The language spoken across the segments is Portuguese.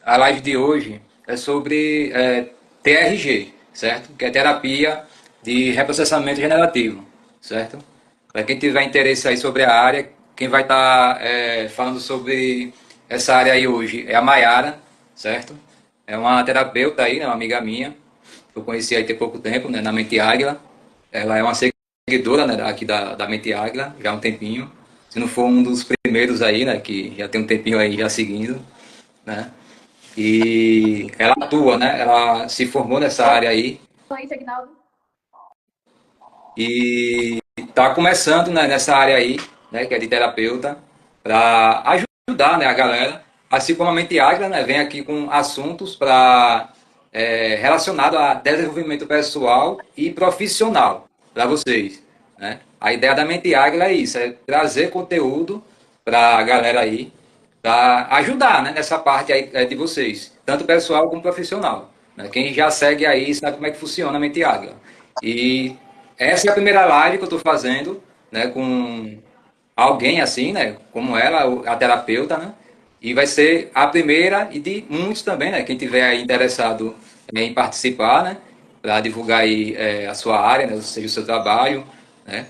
A live de hoje é sobre TRG, certo? Que é terapia de reprocessamento generativo, certo? Para quem tiver interesse aí sobre a área, quem vai estar falando sobre essa área aí hoje é a Maiara, certo? É uma terapeuta aí, né, uma amiga minha, que eu conheci aí tem pouco tempo, né, na Mente Águila. Ela é uma seguidora, né, aqui da Mente Águila, já há um tempinho. Se não for um dos primeiros aí, né, que já tem um tempinho aí já seguindo, né? E ela atua, né? Ela se formou nessa área aí Oi, Aguinaldo. e está começando, né, nessa área aí, né, que é de terapeuta, para ajudar, né, a galera. Assim como a Mente Águila, né, vem aqui com assuntos para relacionado a desenvolvimento pessoal e profissional para vocês, né? A ideia da Mente Águila é isso, é trazer conteúdo para a galera aí, para ajudar, né, nessa parte aí de vocês, tanto pessoal como profissional. Né? Quem já segue aí sabe como é que funciona a Mente Águila. E essa é a primeira live que eu estou fazendo, né, com alguém assim, né, como ela, a terapeuta, né, e vai ser a primeira e de muitos também, né, quem tiver aí interessado em participar, né, para divulgar aí a sua área, né, ou seja, o seu trabalho, né,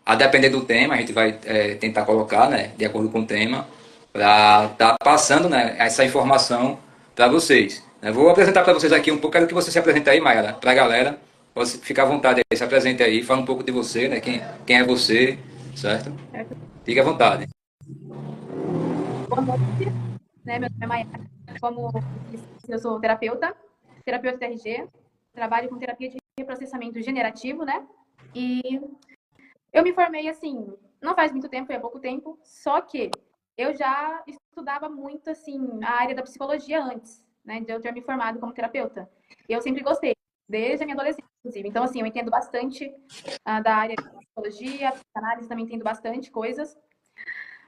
a depender do tema, a gente vai tentar colocar, né, de acordo com o tema, para estar passando, né, essa informação para vocês. Eu vou apresentar para vocês aqui um pouco, quero que você se apresente aí, Maia, para a galera. Você fica à vontade aí, se apresente aí, fala um pouco de você, né, quem é você, certo? Certo? Fique à vontade. Boa noite, né? Meu nome é Maiara. Como eu disse, eu sou terapeuta, terapeuta TRG, trabalho com terapia de reprocessamento generativo, né? E eu me formei assim, não faz muito tempo, é pouco tempo, só que eu já estudava muito assim a área da psicologia antes, né, de eu ter me formado como terapeuta. Eu sempre gostei, desde a minha adolescência, inclusive. Então assim, eu entendo bastante da área de psicologia, psicanálise também entendo bastante coisas,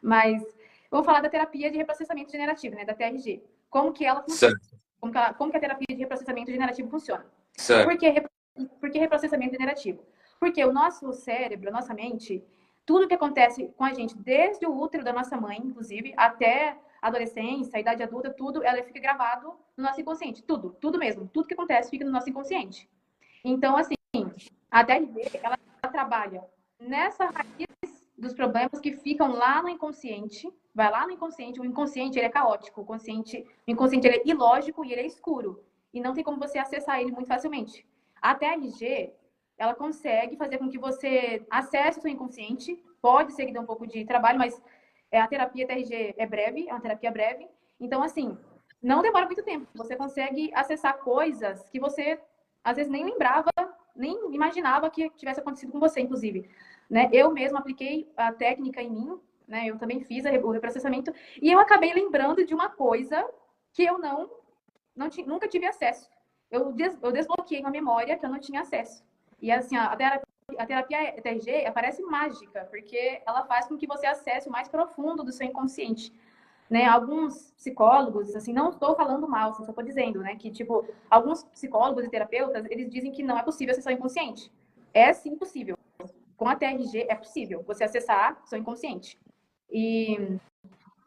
mas vamos falar da terapia de reprocessamento generativo, né, da TRG. Como que ela funciona? Certo, Como que a terapia de reprocessamento generativo funciona? Por certo, que, por que reprocessamento generativo? Porque o nosso cérebro, a nossa mente, tudo que acontece com a gente, desde o útero da nossa mãe, inclusive, até a adolescência, a idade adulta, tudo, ela fica gravado no nosso inconsciente. Tudo, tudo mesmo. Tudo que acontece fica no nosso inconsciente. Então, assim, a TRG, ela trabalha nessa raiz dos problemas que ficam lá no inconsciente, vai lá no inconsciente, o inconsciente ele é caótico, o inconsciente ele é ilógico e ele é escuro, e não tem como você acessar ele muito facilmente. A TRG, ela consegue fazer com que você acesse o seu inconsciente, pode ser que dê um pouco de trabalho, mas a terapia TRG é breve, é uma terapia breve, então assim, não demora muito tempo, você consegue acessar coisas que você às vezes nem lembrava, nem imaginava que tivesse acontecido com você, inclusive. Né? Eu mesma apliquei a técnica em mim, né? Eu também fiz o reprocessamento e eu acabei lembrando de uma coisa que eu nunca tive acesso. Eu desbloqueei uma memória que eu não tinha acesso. E assim, a terapia TRG parece mágica, porque ela faz com que você acesse o mais profundo do seu inconsciente. Né, alguns psicólogos, assim, não estou falando mal, só estou dizendo, né, que, tipo, alguns psicólogos e terapeutas, eles dizem que não é possível acessar o inconsciente. É sim possível. Com a TRG é possível você acessar seu inconsciente. E,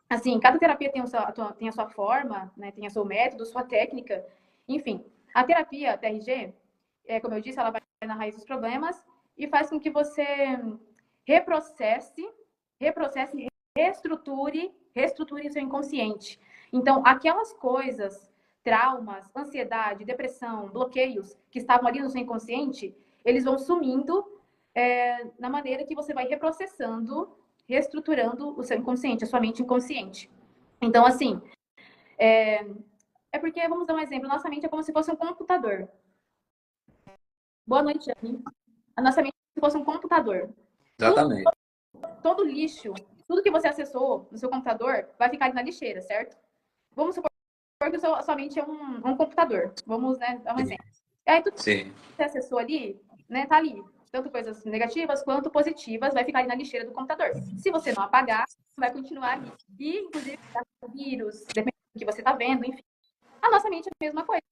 assim, cada terapia tem a sua forma, né, tem o seu método, sua técnica, enfim. A terapia TRG, como eu disse, ela vai na raiz dos problemas e faz com que você reprocesse, reprocesse, reestruture seu inconsciente. Então, aquelas coisas, traumas, ansiedade, depressão, bloqueios que estavam ali no seu inconsciente, eles vão sumindo na maneira que você vai reprocessando, reestruturando o seu inconsciente, a sua mente inconsciente. Então, assim, é porque, vamos dar um exemplo, nossa mente é como se fosse um computador. Boa noite, Jane. A nossa mente é como se fosse um computador. Tudo, exatamente. todo lixo, tudo que você acessou no seu computador vai ficar ali na lixeira, certo? Vamos supor que a sua mente é um computador. Vamos, né, dar um Sim, exemplo. E aí, tudo sim, que você acessou ali, né, tá ali. Tanto coisas negativas quanto positivas vai ficar ali na lixeira do computador. Se você não apagar, vai continuar ali. E, inclusive, vírus, dependendo do que você está vendo, enfim. A nossa mente é a mesma coisa.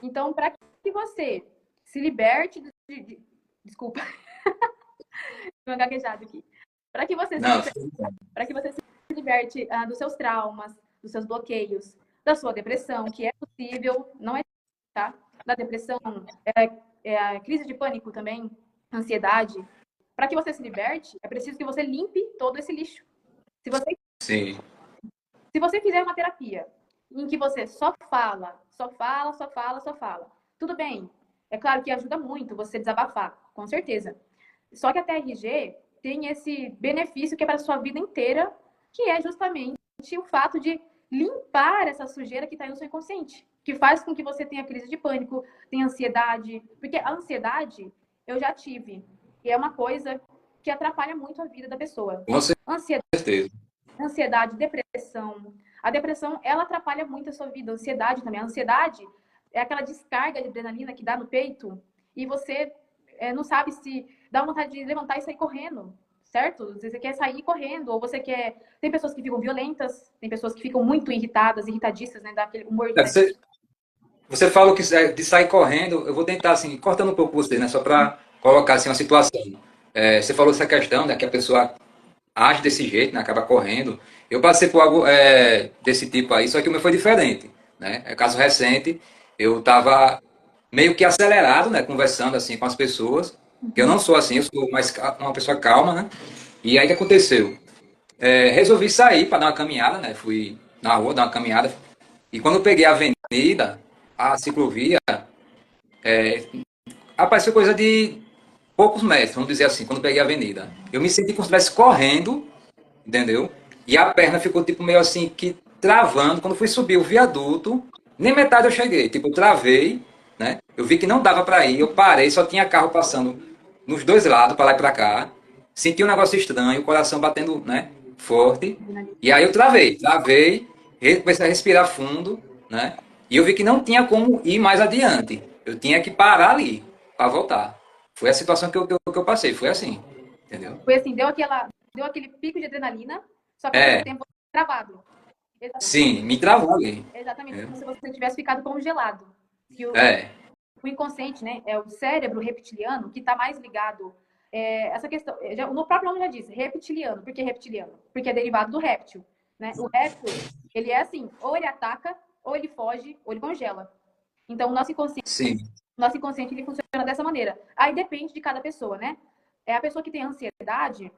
Então, para que você se liberte desculpa, tô gaguejado aqui. Para que você se não, liberte, para que você se liberte dos seus traumas, dos seus bloqueios, da sua depressão, que é possível, não é, tá? Da depressão, a crise de pânico também, ansiedade. Para que você se liberte, é preciso que você limpe todo esse lixo. Se você, Sim. se você fizer uma terapia em que você só fala, só fala, só fala, só fala, tudo bem. É claro que ajuda muito você desabafar, com certeza. Só que a TRG tem esse benefício que é para a sua vida inteira, que é justamente o fato de limpar essa sujeira que está no seu inconsciente, que faz com que você tenha crise de pânico, tenha ansiedade, porque a ansiedade eu já tive, e é uma coisa que atrapalha muito a vida da pessoa. Com Ansiedade, certeza. depressão. A depressão, ela atrapalha muito a sua vida. A ansiedade também. A ansiedade é aquela descarga de adrenalina que dá no peito e você não sabe se dá vontade de levantar e sair correndo, certo? Você quer sair correndo, ou você quer... Tem pessoas que ficam violentas, tem pessoas que ficam muito irritadas, irritadiças, né? Daquele humor... É, você falou que de sair correndo, eu vou tentar, assim, cortando um pouco você, né? Só para colocar, assim, uma situação. Você falou essa questão, né? Que a pessoa age desse jeito, né? Acaba correndo. Eu passei por algo desse tipo aí, só que o meu foi diferente, né? É caso recente, eu estava meio que acelerado, né? Conversando, assim, com as pessoas. Que eu não sou assim, eu sou mais uma pessoa calma, né? E aí o que aconteceu? Resolvi sair para dar uma caminhada, né? Fui na rua dar uma caminhada. E quando eu peguei a avenida, a ciclovia, apareceu coisa de poucos metros, vamos dizer assim, quando eu peguei a avenida. Eu me senti como se estivesse correndo, entendeu? E a perna ficou tipo meio assim que travando. Quando fui subir o viaduto, nem metade eu cheguei. Tipo, eu travei, né? Eu vi que não dava para ir, eu parei, só tinha carro passando nos dois lados, para lá e para cá. Senti um negócio estranho, o coração batendo, né? Forte. E aí eu travei, comecei a respirar fundo, né? E eu vi que não tinha como ir mais adiante. Eu tinha que parar ali para voltar. Foi a situação que eu passei, foi assim, entendeu? Foi assim, deu aquele pico de adrenalina, só que ao mesmo É, tempo travado. sim, me travou ali. Exatamente É, como se você tivesse ficado congelado. Que é, o inconsciente, né, é o cérebro reptiliano que está mais ligado. Essa questão, no próprio nome já diz, reptiliano. Por que reptiliano? Porque é derivado do réptil. Né? O réptil, ele é assim, ou ele ataca, ou ele foge, ou ele congela. Então, sim, o nosso inconsciente ele funciona dessa maneira. Aí depende de cada pessoa, né? A pessoa que tem ansiedade,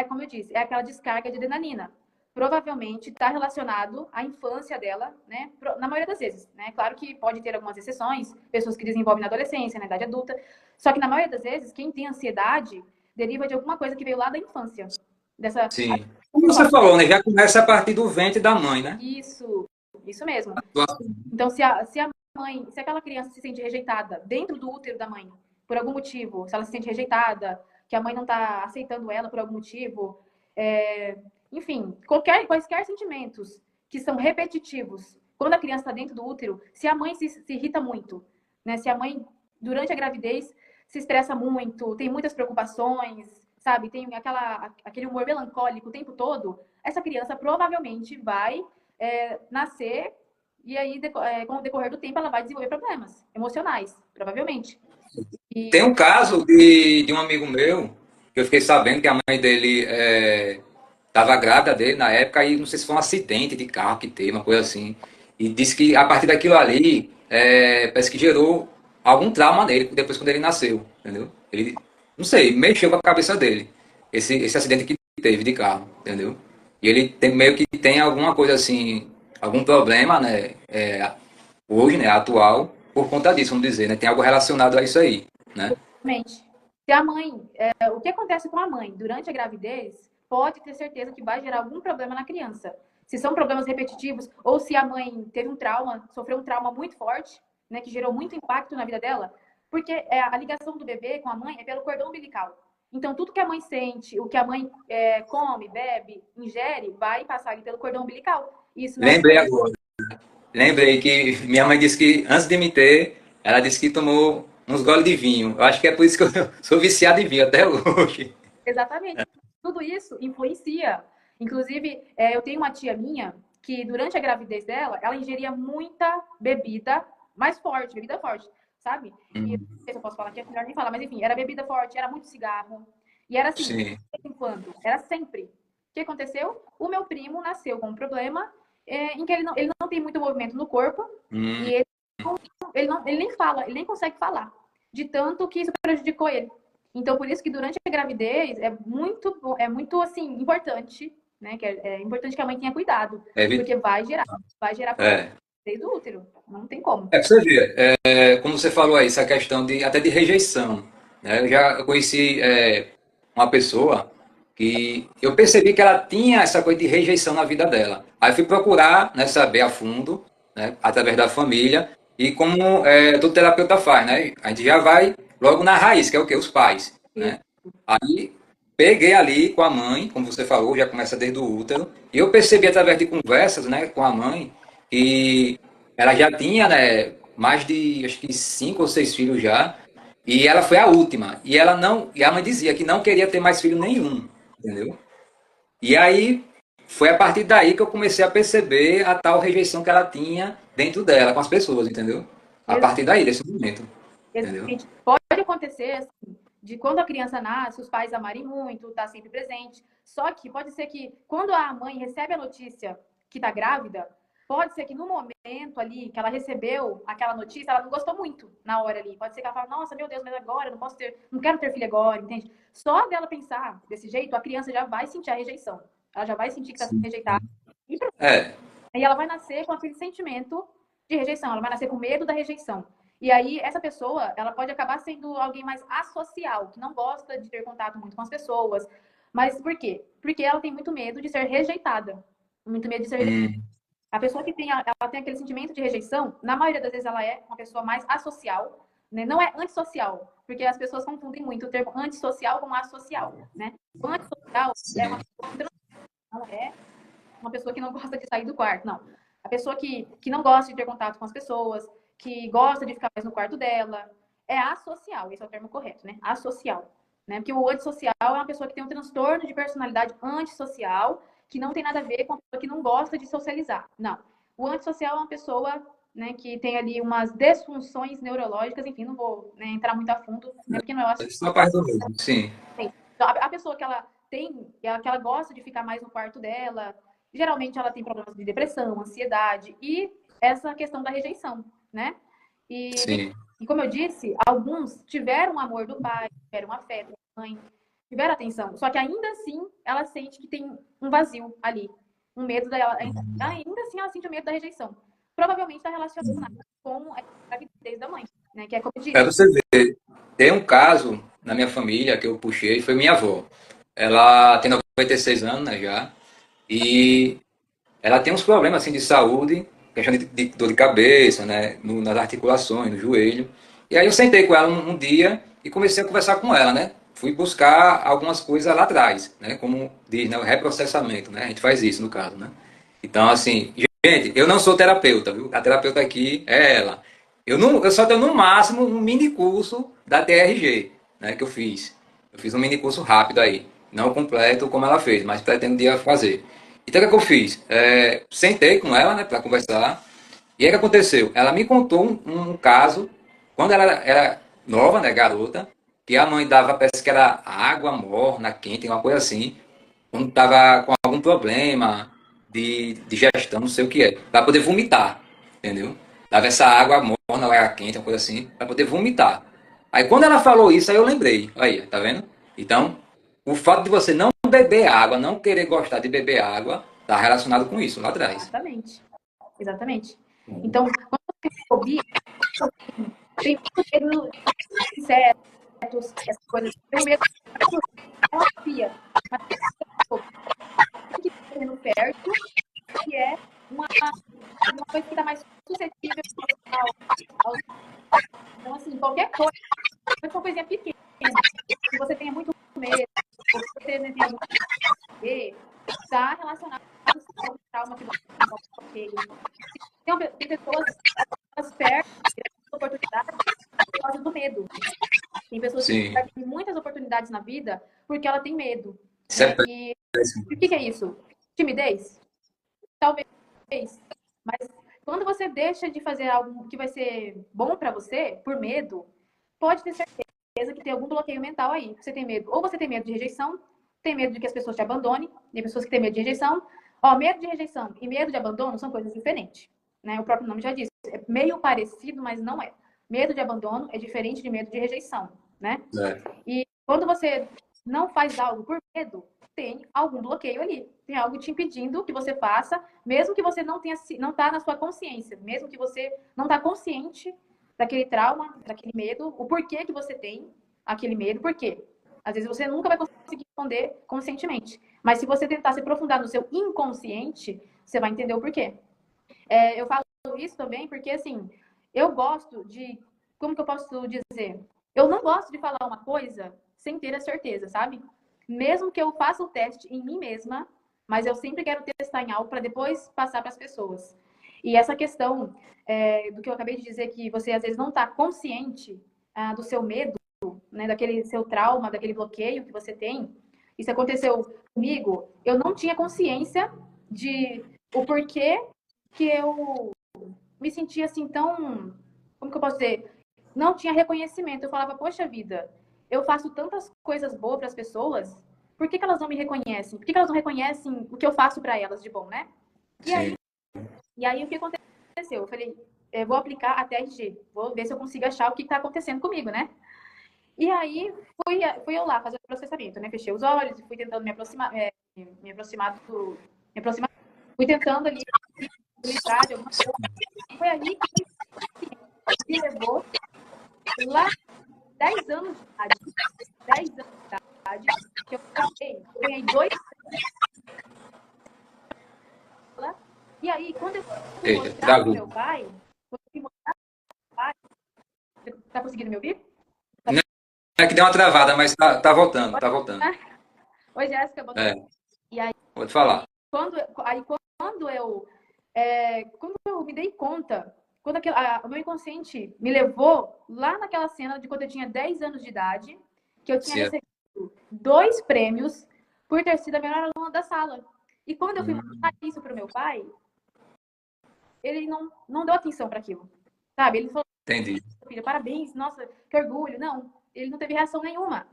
como eu disse, é aquela descarga de adrenalina. Provavelmente está relacionado à infância dela, né? Na maioria das vezes, né? Claro que pode ter algumas exceções, pessoas que desenvolvem na adolescência, na idade adulta. Só que na maioria das vezes, quem tem ansiedade deriva de alguma coisa que veio lá da infância. Dessa. sim. Como você falou, né? Já começa a partir do ventre da mãe, né? Isso mesmo. Situação. Então, se aquela criança se sente rejeitada dentro do útero da mãe, por algum motivo, se ela se sente rejeitada, que a mãe não está aceitando ela por algum motivo, enfim, quaisquer sentimentos que são repetitivos, quando a criança está dentro do útero, se a mãe se irrita muito, né? Se a mãe, durante a gravidez, se estressa muito, tem muitas preocupações, sabe? Tem aquele humor melancólico o tempo todo, essa criança provavelmente vai nascer e aí, com o decorrer do tempo, ela vai desenvolver problemas emocionais, provavelmente. Tem E um caso de um amigo meu, que eu fiquei sabendo que a mãe dele estava grávida dele na época, e não sei se foi um acidente de carro que teve, uma coisa assim. E disse que a partir daquilo ali, parece que gerou algum trauma nele, depois quando ele nasceu, entendeu? Ele, não sei, mexeu com a cabeça dele, esse acidente que teve de carro, entendeu? E ele meio que tem alguma coisa assim, algum problema, né? Hoje, né, atual, por conta disso, vamos dizer, né? Tem algo relacionado a isso aí, né? realmente, se a mãe, o que acontece com a mãe durante a gravidez, pode ter certeza que vai gerar algum problema na criança. Se são problemas repetitivos, ou se a mãe teve um trauma, sofreu um trauma muito forte, né, que gerou muito impacto na vida dela, porque a ligação do bebê com a mãe é pelo cordão umbilical. Então, tudo que a mãe sente, o que a mãe come, bebe, ingere, vai passar ali pelo cordão umbilical. Isso não é Lembrei agora. Lembrei que minha mãe disse que antes de me ter, ela disse que tomou uns goles de vinho. Eu acho que é por isso que eu sou viciado em vinho até hoje. exatamente. Tudo isso influencia. Inclusive, eu tenho uma tia minha que, durante a gravidez dela, ela ingeria muita bebida mais forte, bebida forte, sabe? E eu não sei se eu posso falar aqui, é melhor nem falar, mas enfim, era bebida forte, era muito cigarro. E era assim, de Sim. vez em quando, era sempre. O que aconteceu? O meu primo nasceu com um problema em que ele não tem muito movimento no corpo Hum, e ele nem fala, ele nem consegue falar, de tanto que isso prejudicou ele. Então, por isso que durante a gravidez é muito assim, importante, né? Que é importante que a mãe tenha cuidado, é, porque vai gerar problema é. desde o útero, não tem como. É, pra você ver, como você falou aí, essa questão de até de rejeição, né? Eu conheci uma pessoa que eu percebi que ela tinha essa coisa de rejeição na vida dela. Aí eu fui procurar, né, saber a fundo, né, através da família, e como todo terapeuta faz, né? A gente já vai logo na raiz, que é o quê? Os pais, né? Aí peguei ali com a mãe, como você falou, já começa desde o útero, e eu percebi através de conversas, né, com a mãe, que ela já tinha, né, mais de, acho que 5 ou 6 filhos já, e ela foi a última. E ela não, e a mãe dizia que não queria ter mais filho nenhum, entendeu? E aí foi a partir daí que eu comecei a perceber a tal rejeição que ela tinha dentro dela com as pessoas, entendeu? A partir daí, desse momento, entendeu? Exatamente. Pode acontecer, assim, de quando a criança nasce, os pais amarem muito, tá sempre presente. Só que pode ser que quando a mãe recebe a notícia que tá grávida, pode ser que no momento ali que ela recebeu aquela notícia, ela não gostou muito na hora ali. Pode ser que ela fale, nossa, meu Deus, mas agora eu não posso ter, não quero ter filho agora, entende? Só dela pensar desse jeito, a criança já vai sentir a rejeição. Ela já vai sentir que está sendo rejeitada. E É, aí ela vai nascer com aquele sentimento de rejeição, ela vai nascer com medo da rejeição. E aí, essa pessoa, ela pode acabar sendo alguém mais asocial, que não gosta de ter contato muito com as pessoas. Mas por quê? Porque ela tem muito medo de ser rejeitada. Muito medo de ser rejeitada. hum, A pessoa que tem, ela tem aquele sentimento de rejeição, na maioria das vezes ela é uma pessoa mais asocial, né? Não é antissocial, porque as pessoas confundem muito o termo antissocial com associal, né? O antissocial é uma sim, pessoa que não é uma pessoa que não gosta de sair do quarto, não. A pessoa que não gosta de ter contato com as pessoas, que gosta de ficar mais no quarto dela, é associal, esse é o termo correto, né? Associal. Né? Porque o antissocial é uma pessoa que tem um transtorno de personalidade antissocial, que não tem nada a ver com a pessoa que não gosta de socializar. Não. O antissocial é uma pessoa, né, que tem ali umas desfunções neurológicas, enfim, não vou, né, entrar muito a fundo, né, porque não é o assunto. isso é uma parte do mesmo, sim, Então, a pessoa que ela tem, que ela gosta de ficar mais no quarto dela, geralmente ela tem problemas de depressão, ansiedade e essa questão da rejeição, né? E, sim. e como eu disse, alguns tiveram o amor do pai, tiveram afeto da mãe, tiveram atenção, só que ainda assim ela sente que tem um vazio ali, um medo dela, ainda assim ela sente o medo da rejeição. Provavelmente está relacionado com a gravidez da mãe, né? Que é como eu Para disse. você ver, tem um caso na minha família que eu puxei, foi minha avó. Ela tem 96 anos, né, já, e ela tem uns problemas assim de saúde, questão de dor de cabeça, né, nas articulações, no joelho. E aí eu sentei com ela um dia e comecei a conversar com ela, né? Fui buscar algumas coisas lá atrás, né? Como diz, né, o reprocessamento, né? A gente faz isso no caso, né? Então, assim, gente, eu não sou terapeuta, viu? A terapeuta aqui é ela. Eu só tenho no máximo um mini curso da TRG, né, que eu fiz. Eu fiz um mini curso rápido aí, não completo como ela fez, mas pretendo um dia fazer. Então o que, é que eu fiz? Sentei com ela, né, para conversar. E aí o que aconteceu? Ela me contou um caso, quando ela era nova, né, garota, que a mãe dava, parece que era água morna, quente, uma coisa assim, quando estava com algum problema de digestão, não sei o que é, para poder vomitar, entendeu? Dava essa água morna ou água quente, uma coisa assim, para poder vomitar. Aí quando ela falou isso, aí eu lembrei, aí, tá vendo? Então, o fato de você não beber água, não querer gostar de beber água, está relacionado com isso lá atrás. Exatamente. Exatamente. Então, quando tem fobia, tem muito medo de insetos, essas coisas. Tem um medo é uma fobia. Mas tem que ter terreno fértil, que é uma coisa que está mais suscetível aos. Então, assim, qualquer coisa, pode ser uma coisinha pequena, se você tenha muito medo, ou se você tem algum medo, está relacionado a algum trauma que você tem. Tem pessoas que elas perdem oportunidades por causa do medo. Tem pessoas que Sim, perdem muitas oportunidades na vida porque ela tem medo, isso é né? E péssimo. o que é isso? Timidez? Talvez. Mas quando você deixa de fazer algo que vai ser bom para você, por medo, pode ter certeza que tem algum bloqueio mental aí. Você tem medo. Ou você tem medo de rejeição, tem medo de que as pessoas te abandonem, tem pessoas que têm medo de rejeição, Ó, medo de rejeição e medo de abandono são coisas diferentes, né? O próprio nome já diz. É meio parecido, mas não é. Medo de abandono é diferente de medo de rejeição, né? É. E quando você não faz algo por medo, tem algum bloqueio ali. Tem algo te impedindo que você faça, mesmo que você não tenha, não tá na sua consciência, mesmo que você não está consciente daquele trauma, daquele medo, o porquê que você tem aquele medo, por quê? Às vezes você nunca vai conseguir responder conscientemente. Mas se você tentar se aprofundar no seu inconsciente, você vai entender o porquê. Eu falo isso também porque, assim, eu gosto de... Como que eu posso dizer? Eu não gosto de falar uma coisa sem ter a certeza, sabe? Mesmo que eu faça o teste em mim mesma, mas eu sempre quero testar em algo para depois passar para as pessoas. E essa questão do que eu acabei de dizer, que você às vezes não está consciente do seu medo, né, daquele seu trauma, daquele bloqueio que você tem. Isso aconteceu comigo. Eu não tinha consciência de o porquê que eu me sentia assim tão, como que eu posso dizer? Não tinha reconhecimento. Eu falava, poxa vida, eu faço tantas coisas boas para as pessoas, por que elas não me reconhecem? Por que elas não reconhecem o que eu faço para elas de bom, né? E aí, Sim. o que aconteceu? Eu falei, vou aplicar a TRG, vou ver se eu consigo achar o que está acontecendo comigo, né? E aí, fui eu lá fazer o processamento, né? Fechei os olhos e fui tentando me aproximar, fui tentando ali lembrar de alguma coisa. Foi aí que me levou lá 10 anos de idade. 10 anos de idade, que eu ganhei 2. E aí, quando eu fui Eita, mostrar pro travou. meu pai, quando eu fui mostrar pro meu pai, você tá conseguindo me ouvir? Não é que deu uma travada, mas tá voltando, tá voltando. Oi, Jéssica, boa É, noite. E aí, pode falar. quando eu me dei conta, quando o meu inconsciente me levou lá naquela cena de quando eu tinha 10 anos de idade, que eu tinha Certo. recebido 2 prêmios por ter sido a melhor aluna da sala. E quando eu fui mostrar isso para o meu pai, ele não deu atenção para aquilo. Sabe? Ele falou, Entendi. filha, parabéns, nossa, que orgulho. Não, ele não teve reação nenhuma.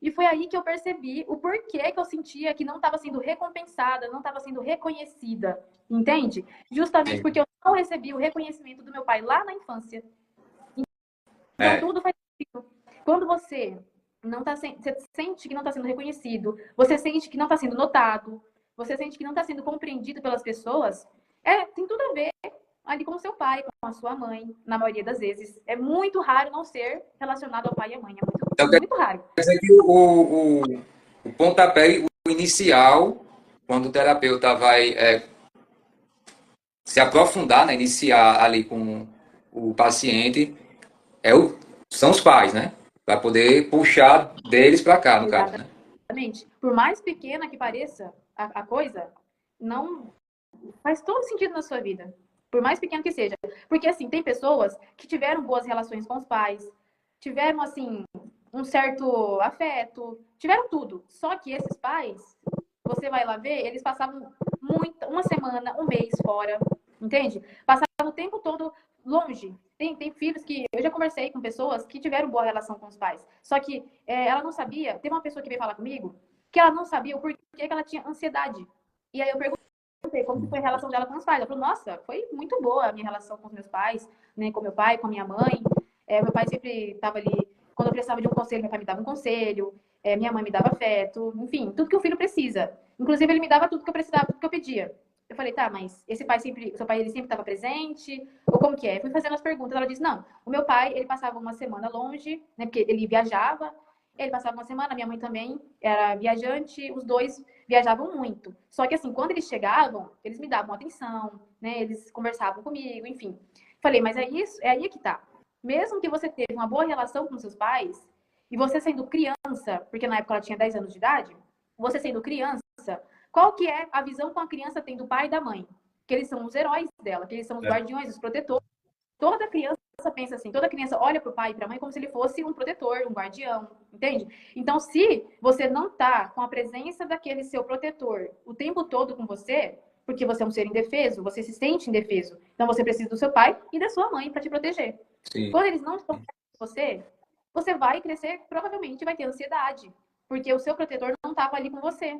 E foi aí que eu percebi o porquê que eu sentia que não estava sendo recompensada, não estava sendo reconhecida, entende? Justamente Sim. porque eu não recebi o reconhecimento do meu pai lá na infância. Então É, tudo faz sentido. Quando você não tá você sente que não está sendo reconhecido, você sente que não está sendo notado, você sente que não está sendo compreendido pelas pessoas, tem tudo a ver ali com o seu pai, com a sua mãe, na maioria das vezes. É muito raro não ser relacionado ao pai e à mãe, é então muito, muito raro. quer dizer que o pontapé, o inicial, quando o terapeuta vai se aprofundar, né, iniciar ali com o paciente, são os pais, né? Para poder puxar deles para cá, no caso, né? Exatamente. Por mais pequena que pareça a coisa, não faz todo sentido na sua vida. Por mais pequeno que seja. Porque, assim, tem pessoas que tiveram boas relações com os pais, tiveram, assim, um certo afeto, tiveram tudo. Só que esses pais, você vai lá ver, eles passavam uma semana, um mês fora, entende? Passavam o tempo todo longe. Tem filhos que... Eu já conversei com pessoas que tiveram boa relação com os pais. Só que ela não sabia... Teve uma pessoa que veio falar comigo que ela não sabia o porquê que ela tinha ansiedade. E aí eu perguntei como que foi a relação dela com os pais. Ela falou, nossa, foi muito boa a minha relação com os meus pais, né, com meu pai, com a minha mãe. Meu pai sempre estava ali, quando eu precisava de um conselho, meu pai me dava um conselho, minha mãe me dava afeto, enfim, tudo que o filho precisa. Inclusive, ele me dava tudo que eu precisava, tudo que eu pedia. Eu falei, tá, mas esse pai sempre, seu pai, ele sempre estava presente? Ou como que é? Eu fui fazendo as perguntas. Ela disse, não, o meu pai, ele passava uma semana longe, né, porque ele viajava, ele passava uma semana, minha mãe também era viajante, os dois viajavam muito. Só que assim, quando eles chegavam, eles me davam atenção, né? Eles conversavam comigo, enfim. Falei, mas é aí que tá. Mesmo que você teve uma boa relação com seus pais, e você sendo criança, porque na época ela tinha 10 anos de idade, você sendo criança, qual que é a visão que a criança tem do pai e da mãe? Que eles são os heróis dela, que eles são os guardiões, os protetores. Toda criança pensa assim, toda criança olha para o pai e para a mãe como se ele fosse um protetor, um guardião, entende? Então, se você não tá com a presença daquele seu protetor o tempo todo com você, porque você é um ser indefeso, você se sente indefeso, então você precisa do seu pai e da sua mãe para te proteger. Sim. Quando eles não estão com você, você vai crescer, provavelmente vai ter ansiedade, porque o seu protetor não estava ali com você.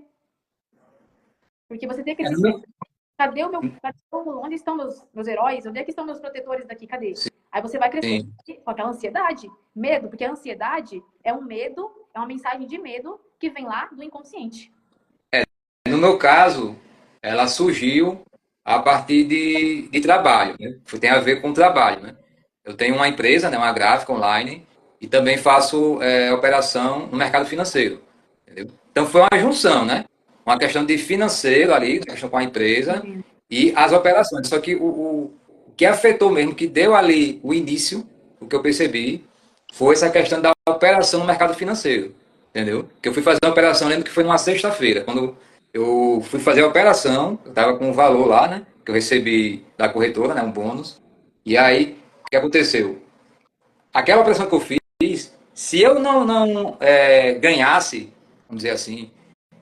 Porque você tem aquele É, no sentimento, meu... onde estão meus heróis? Onde é que estão meus protetores daqui? Cadê? Aí você vai crescendo Sim. com aquela ansiedade, medo, porque a ansiedade é um medo, é uma mensagem de medo que vem lá do inconsciente. No meu caso, ela surgiu a partir de trabalho, né? Tem a ver com trabalho, né? Eu tenho uma empresa, né, uma gráfica online, e também faço operação no mercado financeiro, entendeu? Então foi uma junção, né? Uma questão de financeiro ali, questão com a empresa Entendo. e as operações. Só que o que afetou mesmo, que deu ali o início, o que eu percebi, foi essa questão da operação no mercado financeiro, entendeu? Que eu fui fazer uma operação, lembro que foi numa sexta-feira, quando eu fui fazer a operação, eu estava com um valor lá, né? Que eu recebi da corretora, né? Um bônus. E aí, o que aconteceu? Aquela operação que eu fiz, se eu não ganhasse, vamos dizer assim,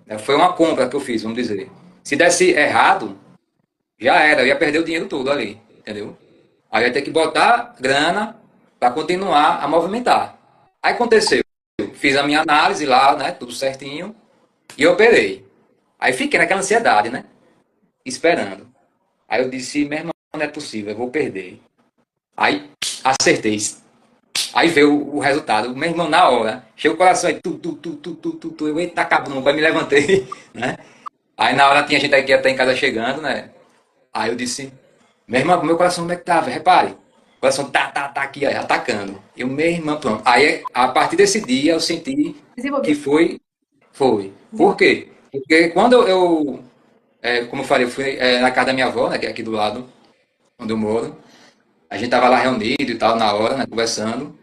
né, foi uma compra que eu fiz, vamos dizer. Se desse errado, já era, eu ia perder o dinheiro todo ali, entendeu? Aí eu ia ter que botar grana para continuar a movimentar. Aí aconteceu, fiz a minha análise lá, né? Tudo certinho, e operei. Aí fiquei naquela ansiedade, né? Esperando. Aí eu disse, meu irmão, não é possível, eu vou perder. Aí acertei. Aí veio o resultado. Meu irmão, na hora, chegou o coração aí, tu. Eu, eita, acabou, aí me levantei, né? Aí na hora tinha gente aí que ia estar em casa chegando, né? Aí eu disse, meu irmão, meu coração como é que tá, velho? Repare. O coração tá aqui, ó, atacando. E o meu irmão, pronto. Aí, a partir desse dia, eu senti que Desenvolveu. foi. Por Desenvolveu. quê? Porque quando como eu falei, eu fui na casa da minha avó, né, que é aqui do lado, onde eu moro. A gente tava lá reunido e tal, na hora, né, conversando.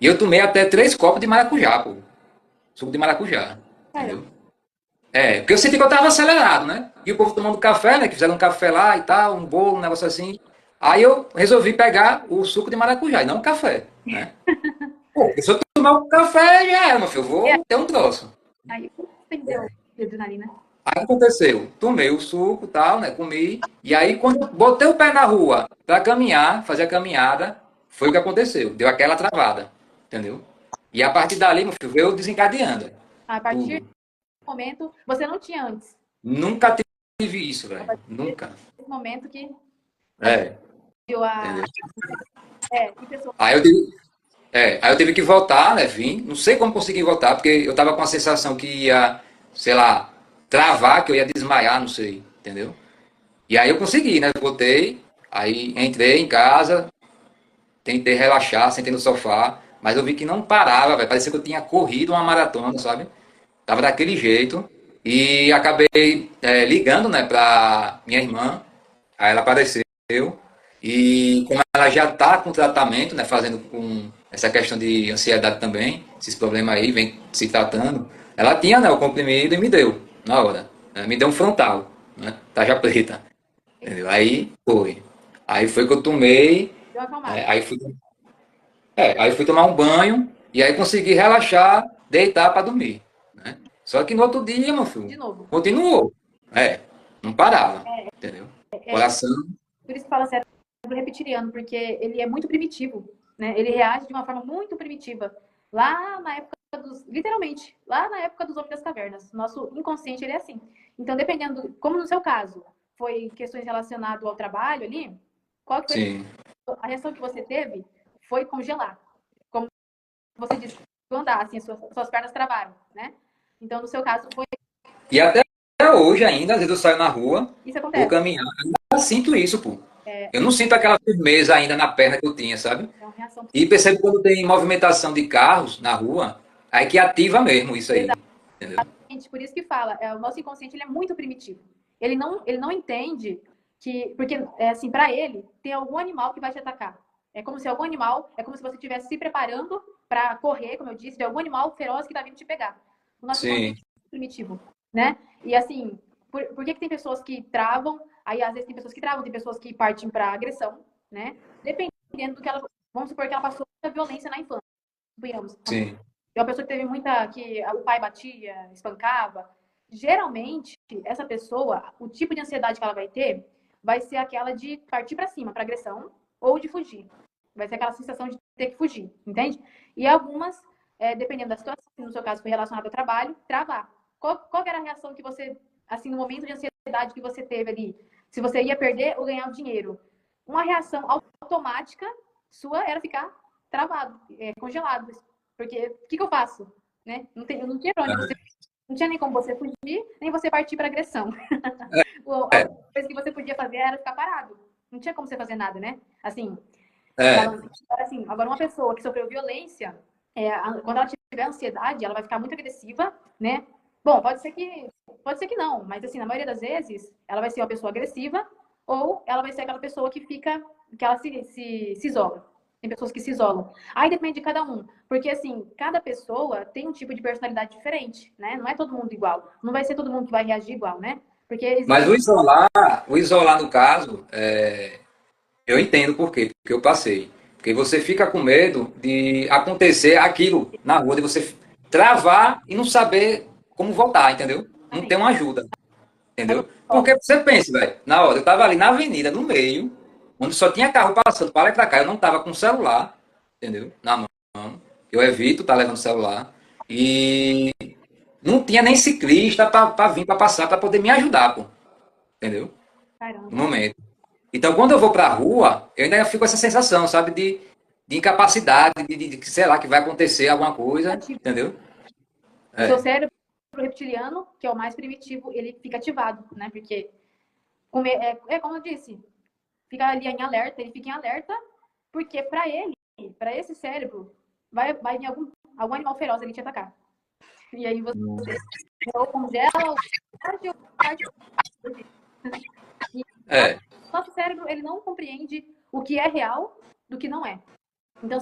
E eu tomei até 3 copos de maracujá, pô. Suco de maracujá, Cara, entendeu? Porque eu senti que eu tava acelerado, né? E o povo tomando café, né? Que fizeram um café lá e tal, um bolo, um negócio assim. Aí eu resolvi pegar o suco de maracujá e não o café, né? Pô, se eu tomar o café, já era, meu filho. Eu é, vou ter um troço. aí entendeu de adrenalina. Aí aconteceu, tomei o suco, tal, né, comi, e aí quando eu botei o pé na rua para caminhar, fazer a caminhada, foi o que aconteceu, deu aquela travada, entendeu? E a partir dali, meu filho, veio desencadeando, A partir tudo. do momento, você não tinha antes. Nunca tive isso, A velho, partir nunca. desse momento que É, viu entendeu? e pessoas. Aí eu tive que voltar, né, vim, não sei como consegui voltar, porque eu tava com a sensação que ia, sei lá, travar, que eu ia desmaiar, não sei, entendeu? E aí eu consegui, né, voltei, aí entrei em casa, tentei relaxar, sentei no sofá, mas eu vi que não parava, velho. Parecia que eu tinha corrido uma maratona, sabe? Tava daquele jeito. E acabei ligando, né, pra minha irmã. Aí ela apareceu. E como ela já tá com tratamento, né, fazendo com essa questão de ansiedade também, esses problemas aí, vem se tratando. Ela tinha, né, o comprimido e me deu, na hora. Né, me deu um frontal, né, tarja preta. Entendeu? Aí foi. Aí foi que eu tomei. Deu uma acalmada. é, aí fui aí fui tomar um banho e aí consegui relaxar, deitar para dormir, né? Só que no outro dia, meu De filho, novo. continuou. Não parava, entendeu? É, Coração, por isso que fala cérebro reptiliano, porque ele é muito primitivo, né? Ele reage de uma forma muito primitiva. Lá na época literalmente, lá na época dos homens das cavernas. Nosso inconsciente, ele é assim. Então, dependendo, como no seu caso, foi questões relacionadas ao trabalho ali, qual que foi sim. a reação que você teve? Foi congelar. Como você disse, andar, assim, suas pernas travaram, né? Então, no seu caso, foi E até hoje ainda, às vezes eu saio na rua, isso vou acontece. caminhar, ainda sinto isso, pô. É, Eu não sinto aquela firmeza ainda na perna que eu tinha, sabe? é uma reação E percebo quando tem movimentação de carros na rua, aí que ativa mesmo isso aí, entendeu? exatamente por isso que fala, o nosso inconsciente ele é muito primitivo. Ele não entende que, porque é assim, para ele, tem algum animal que vai te atacar. É como se algum animal, é como se você estivesse se preparando para correr, como eu disse, de algum animal feroz que está vindo te pegar. O nosso Sim, inconsciente é muito primitivo, né? E assim, por que, que tem pessoas que travam? Aí às vezes tem pessoas que travam, tem pessoas que partem para agressão, né? Dependendo do que ela, vamos supor que ela passou muita violência na infância, suponhamos. sim, É uma pessoa que teve muita. Que o pai batia, espancava. Geralmente, essa pessoa, o tipo de ansiedade que ela vai ser aquela de partir para cima, para agressão, ou de fugir. Vai ser aquela sensação de ter que fugir, entende? E algumas, dependendo da situação, no seu caso foi relacionado ao trabalho, travar. Qual era a reação que você, assim, no momento de ansiedade, ansiedade que você teve ali, se você ia perder ou ganhar o dinheiro, uma reação automática sua era ficar travado, congelado. Porque o que eu faço? Né? Não tinha pra onde você, não tinha nem como você fugir, nem você partir para agressão. A coisa que você podia fazer era ficar parado. Não tinha como você fazer nada, né? Assim, agora uma pessoa que sofreu violência, quando ela tiver ansiedade, ela vai ficar muito agressiva, né? Bom, pode ser que não, mas assim, na maioria das vezes, ela vai ser uma pessoa agressiva ou ela vai ser aquela pessoa que ela se isola. Tem pessoas que se isolam. Aí depende de cada um, porque assim, cada pessoa tem um tipo de personalidade diferente, né? Não é todo mundo igual. Não vai ser todo mundo que vai reagir igual, né? Porque Mas o isolar no caso, eu entendo por quê, porque eu passei. Porque você fica com medo de acontecer aquilo na rua, de você travar e não saber como voltar, entendeu? Não tem uma ajuda, entendeu? Porque você pensa, velho, na hora, eu tava ali na avenida, no meio, onde só tinha carro passando para lá e para cá, eu não tava com o celular, entendeu? Na mão. Eu evito estar levando o celular. E não tinha nem ciclista para vir para passar, para poder me ajudar, pô. Entendeu? No Caramba. momento. Então, quando eu vou para a rua, eu ainda fico com essa sensação, sabe, de incapacidade, de sei lá, que vai acontecer alguma coisa, entendeu? O seu É. cérebro reptiliano, que é o mais primitivo, ele fica ativado, né? Porque, como eu disse, fica ali em alerta, ele fica em alerta, porque para esse cérebro, vai vir algum animal feroz ali te atacar. E aí você ou congela, ou perde, ou parte. E É. nosso cérebro, ele não compreende o que é real do que não é. Então,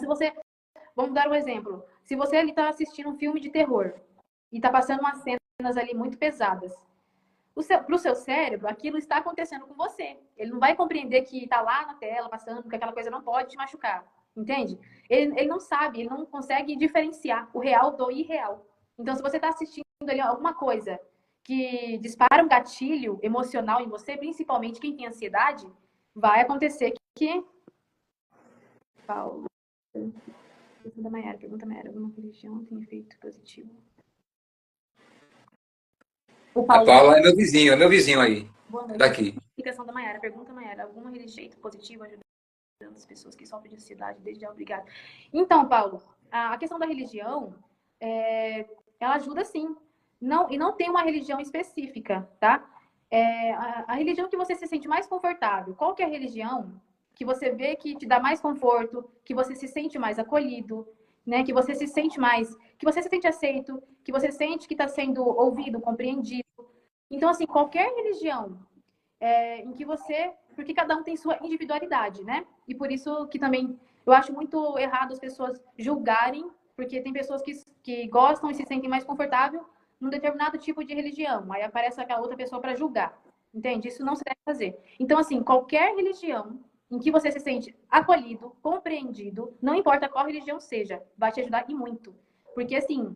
vamos dar um exemplo. Se você ali está assistindo um filme de terror e está passando umas cenas ali muito pesadas, para o seu cérebro, aquilo está acontecendo com você. Ele não vai compreender que está lá na tela passando, que aquela coisa não pode te machucar. Entende? Ele não sabe, ele não consegue diferenciar o real do irreal. Então, se você está assistindo ali alguma coisa que dispara um gatilho emocional em você, principalmente quem tem ansiedade, vai acontecer que. Paulo. Pergunta Mayara, alguma religião tem efeito positivo? O A Paulo. Paula é meu vizinho aí, Boa noite. daqui. Explicação da Mayara. Pergunta, Mayara, alguma religião positiva ajudando as pessoas que sofrem de ansiedade desde já? Obrigada. Então, Paulo, a questão da religião, ela ajuda sim. E não tem uma religião específica, tá? A religião que você se sente mais confortável. Qual que é a religião que você vê que te dá mais conforto, que você se sente mais acolhido, né? Que você se sente aceito, que você sente que está sendo ouvido, compreendido. Então, assim, qualquer religião em que porque cada um tem sua individualidade, né? E por isso que também eu acho muito errado as pessoas julgarem, porque tem pessoas que gostam e se sentem mais confortável num determinado tipo de religião. Aí aparece aquela outra pessoa para julgar. Entende? Isso não se deve fazer. Então, assim, qualquer religião em que você se sente acolhido, compreendido, não importa qual religião seja, vai te ajudar e muito. Porque, assim,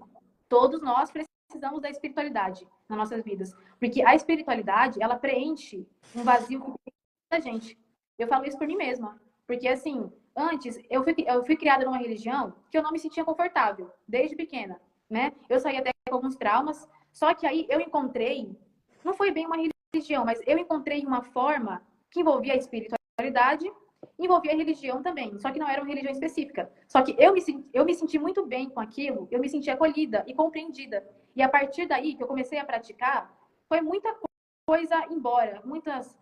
todos nós precisamos da espiritualidade nas nossas vidas. Porque a espiritualidade, ela preenche um vazio que tem da gente. Eu falo isso por mim mesma. Porque, assim, antes, eu fui criada numa religião que eu não me sentia confortável, desde pequena, né? Eu saí até com alguns traumas, só que aí eu encontrei, não foi bem uma religião, mas eu encontrei uma forma que envolvia a espiritualidade, envolvia a religião também, só que não era uma religião específica. Só que eu me senti muito bem com aquilo, eu me senti acolhida e compreendida. E a partir daí que eu comecei a praticar, foi muita coisa embora,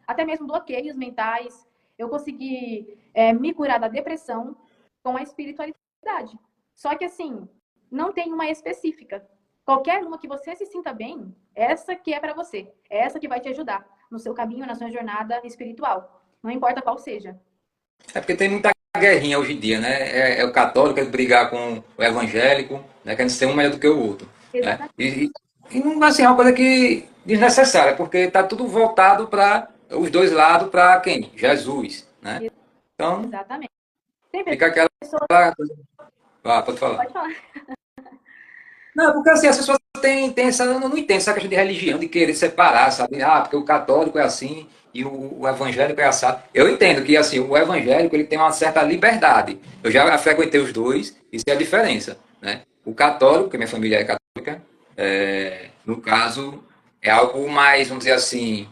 até mesmo bloqueios mentais. Eu consegui me curar da depressão com a espiritualidade. Só que assim, não tem uma específica. Qualquer uma que você se sinta bem, essa que é para você. É essa que vai te ajudar no seu caminho, na sua jornada espiritual. Não importa qual seja. É porque tem muita guerrinha hoje em dia, né? É o católico quer brigar com o evangélico, né? Querendo ser um melhor do que o outro, né? Exatamente. E não assim, é uma coisa que desnecessária, porque está tudo voltado para os dois lados, para quem? Jesus, né? Então, Exatamente. Tem fica aquela pessoas. coisa. Ah, pode falar. Pode falar. Não, porque assim, as pessoas têm essa, eu não entendo essa questão de religião, de querer separar, sabe? Ah, porque o católico é assim e o evangélico é assado. Eu entendo que assim, o evangélico ele tem uma certa liberdade. Eu já frequentei os dois, isso é a diferença, né? O católico, que minha família é católica, no caso, é algo mais, vamos dizer assim,